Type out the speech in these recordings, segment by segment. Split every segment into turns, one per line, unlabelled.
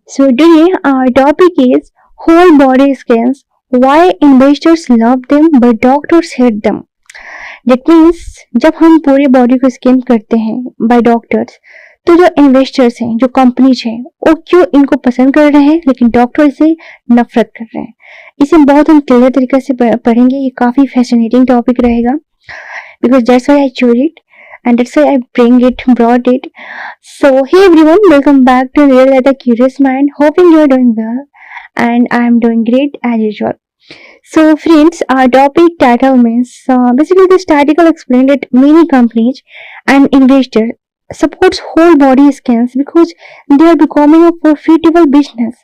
So today our topic is whole body scans. Why investors love them but doctors hate them. That means जब हम पूरी body को scan करते हैं bye doctors तो जो इन्वेस्टर्स हैं जो कंपनीज हैं वो क्यों इनको पसंद कर रहे हैं लेकिन डॉक्टर इसे नफरत कर रहे हैं. इसे बहुत हम क्लियर तरीके से पढ़ेंगे. ये काफी फैसिनेटिंग टॉपिक रहेगा because that's why I chose it and that's why I brought it. So hey everyone, welcome back to Real Leather Curious Mind. Hoping you're doing well and I'm doing great as usual. So friends, our topic title means basically this article explained that many companies and investors supports whole body scans because they are becoming a profitable business.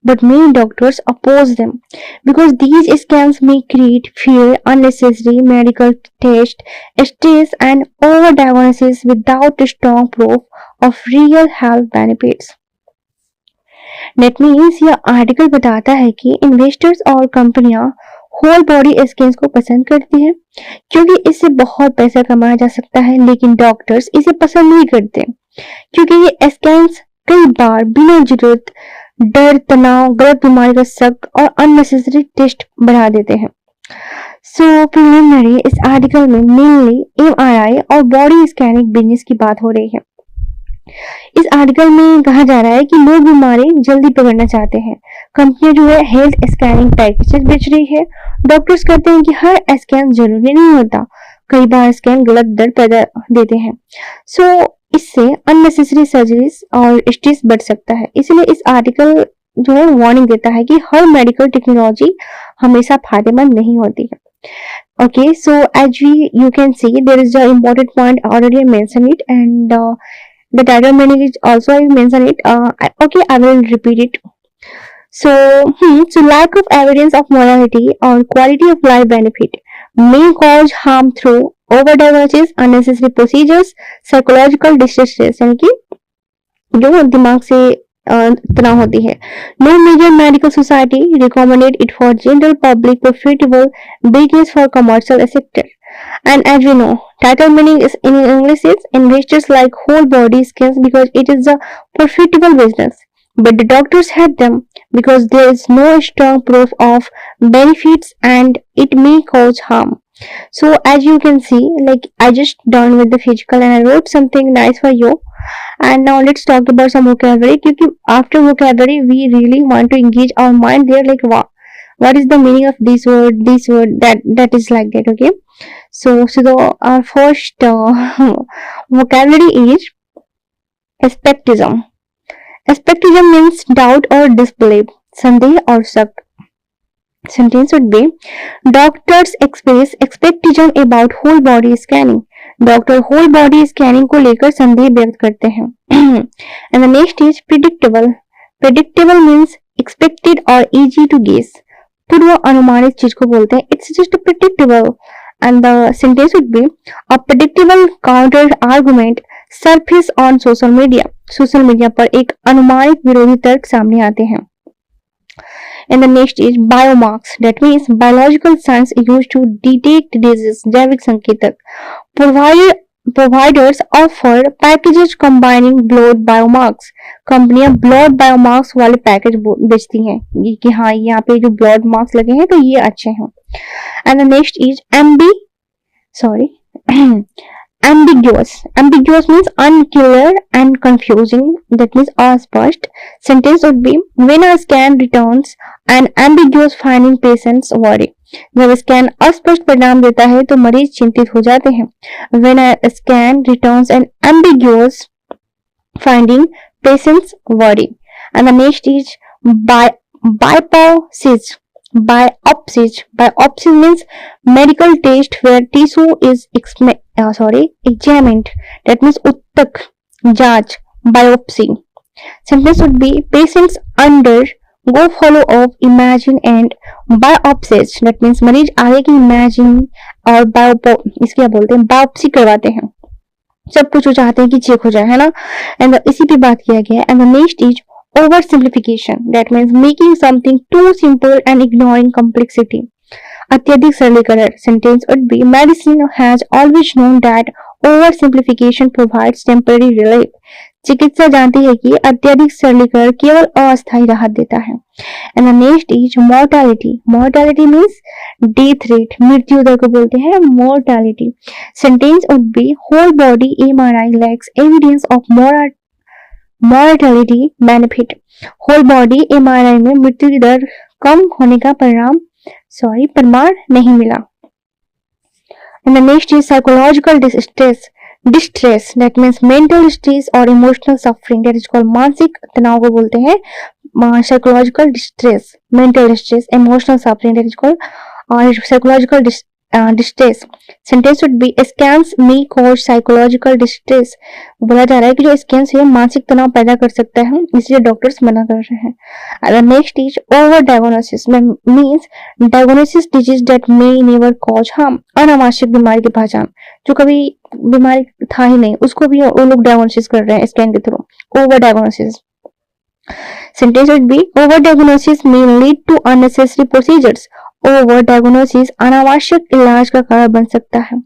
But many doctors oppose them because these scans may create fear, unnecessary medical tests, stress, and overdiagnosis without strong proof of real health benefits. That means यह article बताता है कि investors और कंपनियां whole body scans को पसंद करती हैं क्योंकि इससे बहुत पैसा कमाया जा सकता है, लेकिन डॉक्टर्स इसे पसंद नहीं करते क्योंकि ये स्कैन्स कई बार बिना जरूरत डर, तनाव, गलत बीमारी का शक और अननेसेसरी टेस्ट बढ़ा देते हैं. सो प्रिलिमिनरी इस आर्टिकल में मेनली एमआरआई और बॉडी स्कैनिंग बिजनेस की बात हो रही है. इस आर्टिकल में कहा जा रहा है कि लोग बीमारी जल्दी पकड़ना चाहते हैं. कंपनी जो है हेल्थ स्कैनिंग पैकेजेस बेच रही है. डॉक्टर्स कहते हैं कि हर स्कैन जरूरी नहीं होता, कई बार स्कैन गलत दर्द पैदा देते हैं. सो इससे अननेसेसरी सर्जरीज और स्ट्रेस बढ़ सकता है. इसलिए इस आर्टिकल जो है वार्निंग देता है कि हर मेडिकल टेक्नोलॉजी हमेशा फायदेमंद नहीं होती है. Okay, so as you can see, there is an important point already I mentioned it, and the title meaning is also I mentioned it. Okay, I will repeat it. So lack of evidence of morality or quality of life benefit may cause harm through overdiagnosis, unnecessary procedures, psychological distress यानी कि जो दिमाग से तनाव होती है. No major medical society recommended it for general public profitable business for commercial sector. And as we know, title meaning is in English is investors like whole body scans because it is a profitable business. But the doctors hate them because there is no strong proof of benefits and it may cause harm. So as you can see, like I just done with the physical and I wrote something nice for you. And now let's talk about some vocabulary. Because after vocabulary, we really want to engage our mind there. Like what is the meaning of this word, that is like that. Okay. So our first vocabulary is skepticism. Skepticism means doubt or disbelief, संदेह और शक. Sentence would be doctors express skepticism about whole body scanning. Doctor whole body scanning को लेकर संदेह व्यक्त करते हैं. And the next is predictable. Predictable means expected or easy to guess. पूर्व अनुमानित चीज को बोलते हैं. It's just predictable. And the sentence would be a predictable counter argument surface on social media. Social media पर एक अनुमानित विरोधी तर्क सामने आते हैं. And the next is biomarks. That means biological science used to detect disease. जैविक संकेतक. Providers offer packages combining blood biomarks. कंपनियां blood biomarks वाले पैकेज बेचती हैं कि हाँ यहाँ पे जो blood marks लगे हैं तो ये अच्छे हैं. And the next is ambiguous. Ambiguous means unclear and confusing. That means अस्पष्ट. Sentence would be when a scan returns an ambiguous finding, patients worry. जब स्कैन अस्पष्ट परिणाम देता है तो मरीज चिंतित हो जाते हैं. When a scan returns an ambiguous finding, patients worry. And the next is biopsies. Biopsy means medical test where tissue is examined. That means उत्तक जांच. Biopsy. Sentence would be patients undergo follow-up imaging and biopsies. That means मरीज आगे की imaging और इसके क्या बोलते हैं biopsy करवाते हैं. सब कुछ वो चाहते हैं कि चेक हो जाए, है ना. एंड इसी पे बात किया गया है. And the next is oversimplification. That means making something too simple and ignoring complexity. अत्यधिक सरलीकरण. Sentence would be medicine has always known that oversimplification provides temporary relief. चिकित्सा जानती है कि अत्यधिक सरलीकरण केवल अस्थायी राहत देता है। And the next is mortality. Mortality means death rate, मृत्यु दर को बोलते हैं mortality. Sentence would be whole body MRI lacks evidence of mortality benefit. Whole body MRI में मृत्यु की दर कम होने का प्रमाण नहीं मिला। And the next is psychological distress that means mental stress or emotional suffering, that is called मानसिक तनाव को बोलते हैं psychological distress, mental stress, emotional suffering, that is called psychological distress. Sentence would be scans may cause psychological distress. बोला जा रहा है कि जो स्कैन है मानसिक तनाव पैदा कर सकता है, इसलिए डॉक्टर्स मना कर रहे हैं। The next is over diagnosis means diagnosis disease that may never cause harm. अनावश्यक बीमारी की पहचान, जो कभी बीमारी था ही नहीं उसको भी वो लोग डायग्नोसिस कर रहे हैं स्कैन के through. Over diagnosis. Sentence would be over diagnosis may lead to unnecessary procedures. Over diagnosis अनावश्यक इलाज का कारण बन सकता है।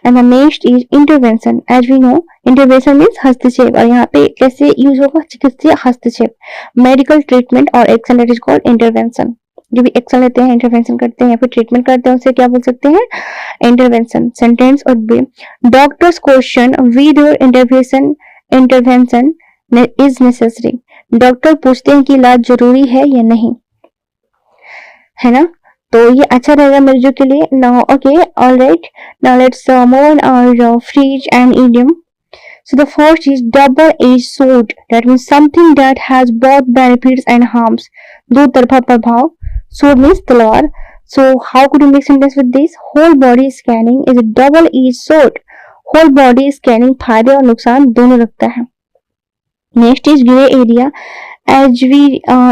And the next is intervention. As we know intervention means हस्तक्षेप, और यहाँ पे कैसे यूज होगा, चिकित्सीय हस्तक्षेप, मेडिकल ट्रीटमेंट और action, that is called intervention. जो भी एक्शन लेते हैं, इंटरवेंशन करते हैं या फिर ट्रीटमेंट करते हैं उसे क्या बोल सकते हैं, intervention. Sentence would B doctors question whether intervention is necessary. Doctor पूछते हैं कि इलाज जरूरी है या नहीं, है ना। तो ये अच्छा रहेगा मरीजों के लिए। Now okay, alright, now let's move on our phrase and idiom. So the first is double-edged sword. That means something that has both benefits and harms. दो तरफा प्रभाव। Sword means तलवार। So how could you make sentence with this? Whole body scanning is a double-edged sword. Whole body scanning फायदे और नुकसान दोनों रखता है। Next is gray area. As we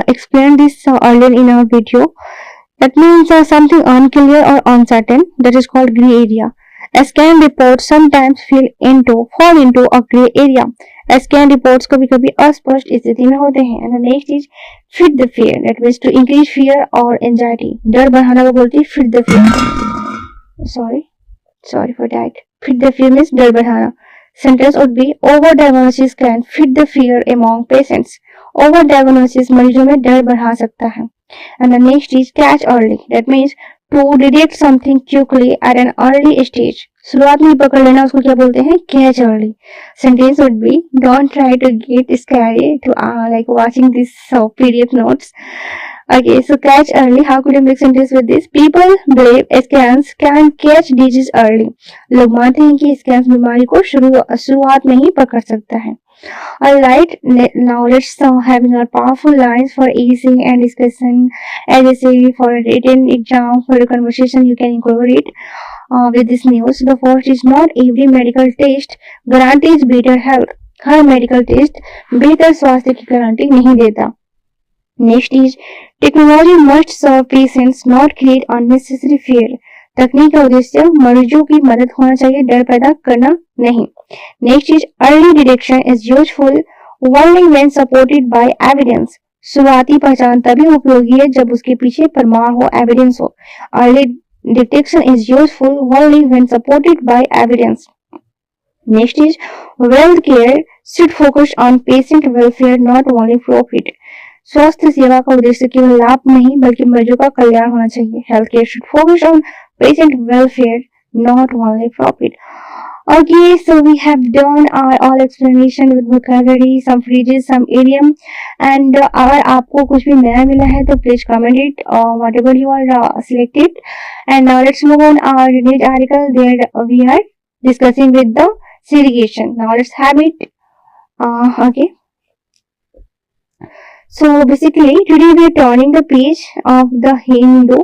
explained this earlier in our video, that means something unclear or uncertain, that is called gray area. Scan reports sometimes fall into a gray area. Scan reports कभी कभी अस्पष्ट स्थिति में होते हैं। And the next is feed the fear. That means to increase fear or anxiety. डर बढ़ाना को बोलती है feed the fear. Sorry for that. Feed the fear means डर बढ़ाना। Sentence would be over-diagnosis can feed the fear among patients. Over-diagnosis मरीजों में डर बढ़ा सकता है। And the next is catch early. That means to detect something quickly at an early stage. शुरुआत में पकड़ लेना उसको क्या बोलते हैं, catch early. Sentence would be don't try to get scary to like watching this PDF notes. Okay, so catch early. How could you make sentence with this? People believe scans can catch disease early. लोग मानते हैं कि scans बीमारी को शुरुआत में ही पकड़ सकता है। Alright, now let's having our powerful lines for essay and discussion. As I say, for a written exam, for a conversation, you can incorporate with this news. The first is not every medical test guarantees better health. Her medical test बेहतर स्वास्थ्य की guarantee नहीं देता। Next is technology must serve patients, not create unnecessary fear. तकनीक का उद्देश्य मरीजों की मदद होना चाहिए, डर पैदा करना नहीं। Next is early detection is useful only when supported by evidence. शुरुआती पहचान तभी उपयोगी है जब उसके पीछे प्रमाण हो, एविडेंस हो। Early detection is useful only when supported by evidence. Next is wealth care should focus on patient welfare not only profit. स्वास्थ्य सेवा का उद्देश्य केवल लाभ नहीं बल्कि मरीजों का कल्याण होना चाहिए। Health care should focus on patient welfare, not only profit. Okay, so we have done our all explanation with vocabulary, some phrases, some idiom, and अगर आपको कुछ भी नया मिला है तो please comment it whatever you are selected. And now let's move on our next article. There we are discussing with the segregation. Now let's have it. Okay. So basically today we are turning the page of the Hindu.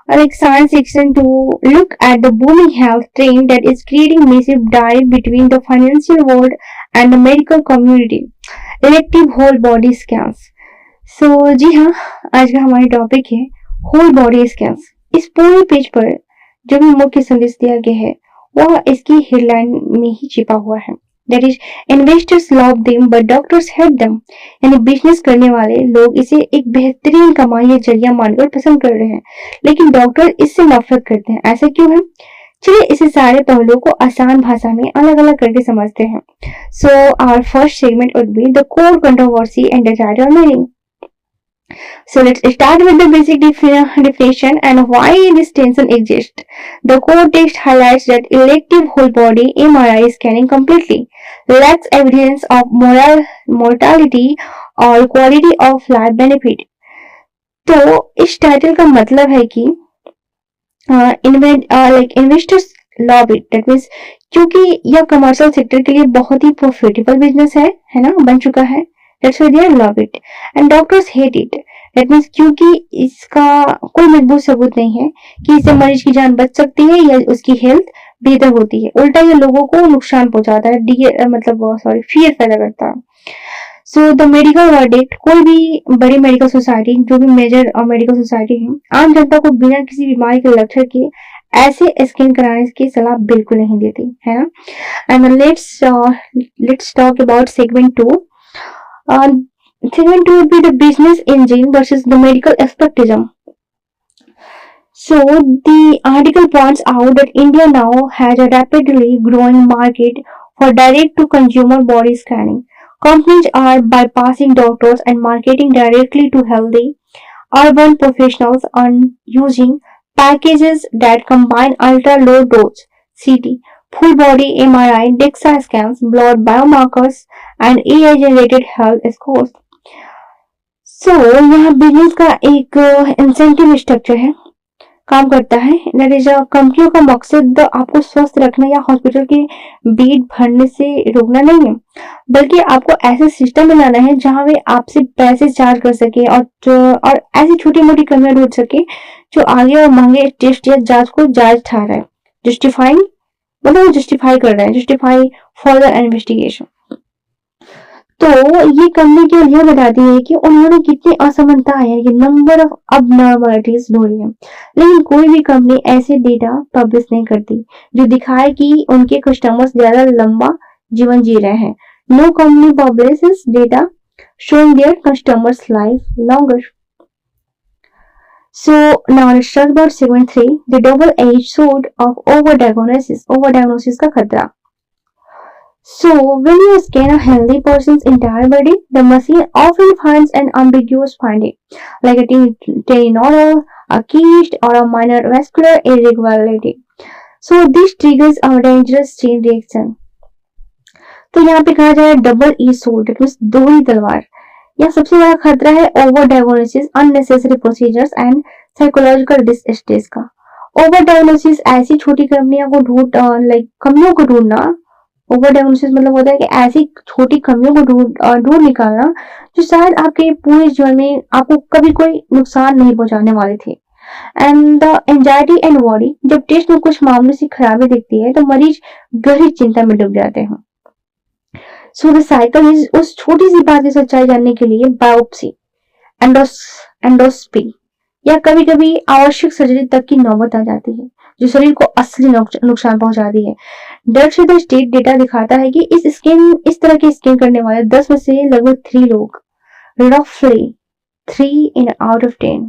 Like science section to look at the booming health trend that is creating massive divide between the financial world and the medical community. Elective whole body scans. So जी हाँ, आज का हमारा topic है whole body scans. इस पूरे page पर जो भी मुख्य संदेश दिया गया है वह इसकी हेडलाइन में ही छिपा हुआ है। That is, investors love them but doctors hate them. यानी बिजनेस करने वाले लोग इसे एक बेहतरीन कमाई या जरिया मानकर पसंद कर रहे हैं, लेकिन डॉक्टर इससे नफरत करते हैं। ऐसा क्यों है? चलिए इसे सारे पहलुओं को आसान भाषा में अलग अलग करके समझते हैं. So our first segment would be the core controversy and the title meaning. So let's start with the basic definition and why this tension exists. The core text highlights that elective whole body MRI scanning completely lacks evidence of mortality or quality of life benefit. तो इस title का मतलब है कि investors love it, that means क्योंकि यह commercial sector के लिए बहुत ही प्रॉफिटेबल बिजनेस है ना, बन चुका है. That's why they love it and doctors hate it, that means क्योंकि इसका कोई मजबूत सबूत नहीं है कि इससे मरीज की जान बच सकती है या उसकी हेल्थ बेहतर होती है. उल्टा ये लोगों को नुकसान पहुंचाता है, फियर पैदा करता है. सो द मेडिकल वर्डिक्ट, कोई भी बड़ी मेडिकल सोसाइटी, जो भी मेजर मेडिकल सोसाइटी है, आम जनता को बिना किसी बीमारी के लक्षण के ऐसे स्कैन कराने की सलाह बिल्कुल नहीं देती है ना. And let's talk about segment 2. Segment 2 would be the business engine versus the medical skepticism. So the article points out that India now has a rapidly growing market for direct-to-consumer body scanning. Companies are bypassing doctors and marketing directly to healthy urban professionals on using packages that combine ultra-low dose CT, full body MRI, DEXA scans, blood biomarkers, and AI-generated health scores. So यहाँ business का एक incentive structure है, काम करता है. That is कंपनियों का मकसद आपको स्वस्थ रखना या हॉस्पिटल के बेड भरने से रोकना नहीं है, बल्कि आपको ऐसे सिस्टम बनाना है जहां वे आपसे पैसे चार्ज कर सके और ऐसी छोटी मोटी कमियां ढूंढ सके जो आगे और महंगे टेस्ट या जांच को जायज ठहराए. जस्टिफाइंग मतलब जस्टिफाई कर रहे हैं, जस्टिफाई फर्दर इन्वेस्टिगेशन. तो ये कंपनी केवल यह बताती है कि उन्होंने कितनी असमानता यानी कि नंबर ऑफ अबनॉर्मलिटीज ढूंढी है, लेकिन कोई भी कंपनी ऐसे डेटा पब्लिश नहीं करती जो दिखाए कि उनके कस्टमर्स ज्यादा लंबा जीवन जी रहे हैं. No company publishes data showing their customers' life longer. So now let's talk about segment 3, the double-edged sword of overdiagnosis. Overdiagnosis का खतरा. So when you scan a healthy person's entire body, the machine often finds an ambiguous finding, like a tiny nodule, a kyst, or a minor vascular irregularity. So this triggers a dangerous chain reaction. तो यहाँ पे कहा जाए double E sword, दोहरी तलवार. यह सबसे बड़ा खतरा है over diagnosis, unnecessary procedures and psychological distress का. ओवर डायग्नोसिस ऐसी छोटी कंपनियों को ढूंढना. ओवर डायग्नोसिस मतलब होता है कि ऐसी छोटी कमियों को ढूंढ निकालना जो शायद आपके पूरे जीवन में आपको कभी कोई नुकसान नहीं पहुंचाने वाली थी. And the anxiety and worry, जब टेस्ट में कुछ मामलों से खराबी दिखती है तो मरीज गहरी चिंता में डूब जाते हैं. सो द साइकिल इज, उस छोटी सी बात की सच्चाई जानने के लिए बायोप्सी, एंडोस्कोपी या कभी कभी आवश्यक सर्जरी तक की नौबत आ जाती है जो शरीर को असली नुकसान पहुंचाती है. ड्रग से स्टेट डेटा दिखाता है कि इस तरह के स्कैन करने वाले 10 में से लगभग 3 लोग, रफली 3 in out of 10,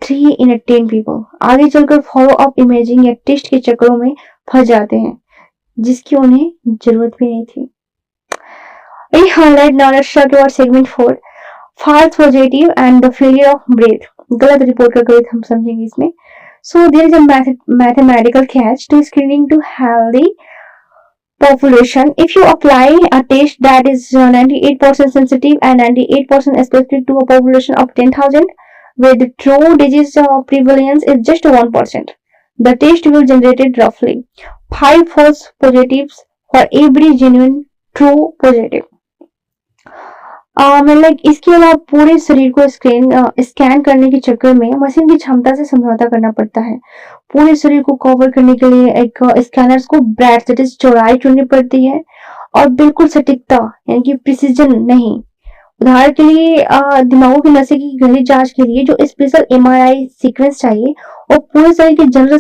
3 in 10 people, आगे चलकर फॉलो अप इमेजिंग या टेस्ट के चक्रों में फंस जाते हैं जिसकी उन्हें जरूरत भी नहीं थी. Now let's talk about segment 4, false positive and the failure of breath. गलत रिपोर्ट का गलत हम समझेंगे इसमें. So there is a mathematical catch to screening to healthy population. If you apply a test that is 98% sensitive and 98% specific to a population of 10,000, where the true disease prevalence is just 1%, the test will generate roughly 5 false positives for every genuine true positive. इसके अलावा पूरे शरीर को scan करने के चक्कर में machine की क्षमता से समझौता करना पड़ता है. पूरे शरीर को कवर करने के लिए एक स्कैनर्स को ब्रेथ दैट इज चौड़ाई चुननी पड़ती है और बिल्कुल सटीकता यानी कि प्रिसीजन नहीं. उदाहरण के लिए दिमागों की नसें की गहरी जांच के लिए जो स्पेशल एमआरआई सीक्वेंस चाहिए और पूरे शरीर के जनरल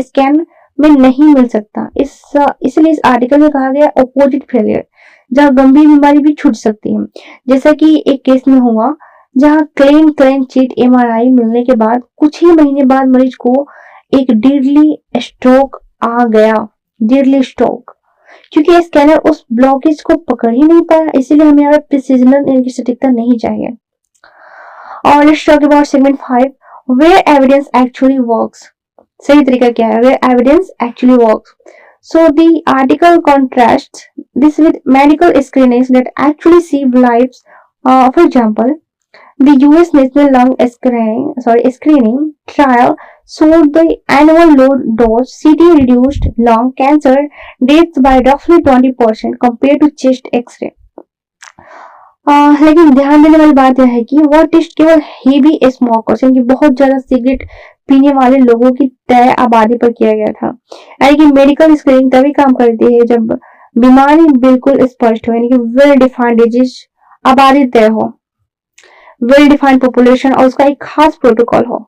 स्कैन में नहीं मिल सकता. इसलिए इस आर्टिकल में कहा गया अपोजिट फेलियर, जहां गंभीर बीमारी भी छूट सकती है, जैसा कि एक केस में हुआ जहां क्लीन चीट एमआरआई मिलने के बाद कुछ ही महीने बाद मरीज को एक डेडली स्ट्रोक आ गया, डेडली स्ट्रोक, क्योंकि स्कैनर उस ब्लॉकेज को पकड़ ही नहीं पाया, इसीलिए हमें यहाँ पे प्रिसिजनल यानी कि सटीकता नहीं चाहिए। और let's talk about segment 5, where evidence actually works. सही तरीका क्या है, where evidence actually works. So the article contrasts this with medical screenings that actually save lives. For example, the US National Lung Screening Trial showed the annual low dose CT reduced lung cancer deaths by roughly 20% compared to chest X-ray. लेकिन ध्यान देने वाली बात यह है कि वह test केवल हेवी स्मोकर्स यानी कि बहुत ज्यादा सिगरेट पीने वाले लोगों की तय आबादी पर किया गया था। यानी कि मेडिकल स्क्रीनिंग तभी काम करती है जब बीमारी बिल्कुल स्पष्ट हो, यानी कि वेल डिफाइंड डिजीज, आबादी तय हो, वेल डिफाइंड पॉपुलेशन और उसका एक खास प्रोटोकॉल हो।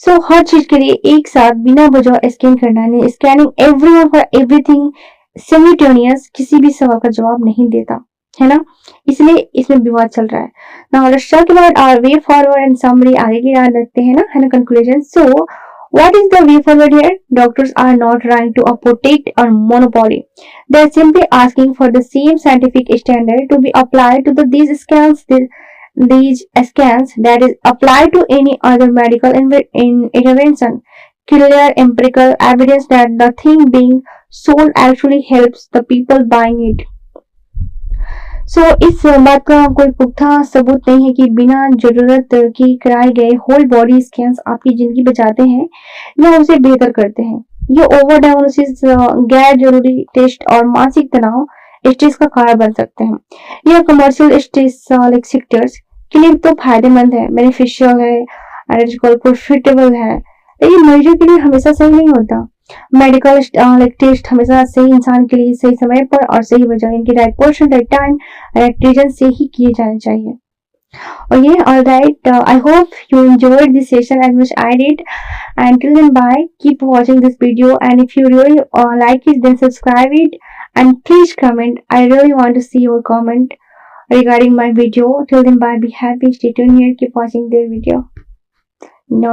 सो हर चीज के लिए एक साथ बिना वजह स्कैन करना, यानी स्कैनिंग एवरीवन फॉर एवरीथिंग सिमिल्टेनियस किसी भी सवाल का जवाब नहीं देता है ना, इसलिए इसमें विवाद चल रहा है। Now let's talk about our way forward and summary, आगे की याद रखते हैं ना, है ना, conclusion. So what is the way forward here? Doctors are not trying to protect our monopoly, they are simply asking for the same scientific standard to be applied to these scans that is applied to any other medical intervention. Clear empirical evidence that the thing being sold actually helps the people buying it. इस बात का कोई पुख्ता सबूत नहीं है कि बिना जरूरत की कराए गए होल बॉडी स्कैन्स आपकी जिंदगी बचाते हैं या उसे बेहतर करते हैं। ये ओवर डायग्नोसिस, गैर जरूरी टेस्ट और मानसिक तनाव स्ट्रेस का कारण बन सकते हैं। यह कमर्शियल स्ट्रेस सेक्टर्स के लिए तो फायदेमंद है, बेनिफिशियल है, प्रॉफिटेबल है, लेकिन मरीजों के लिए हमेशा सही नहीं होता। मेडिकल टेस्ट हमेशा सही इंसान के लिए सही समय पर और सही वजह, इनकी right person, right time, right reason से ही किए जाने चाहिए। और ये alright, I hope you enjoyed this session as much I did, and till then bye, keep watching this video, and if you really like it, then subscribe it and please comment. I really want to see your comment regarding my video. Till then bye, be happy, stay tuned here, keep watching their video. No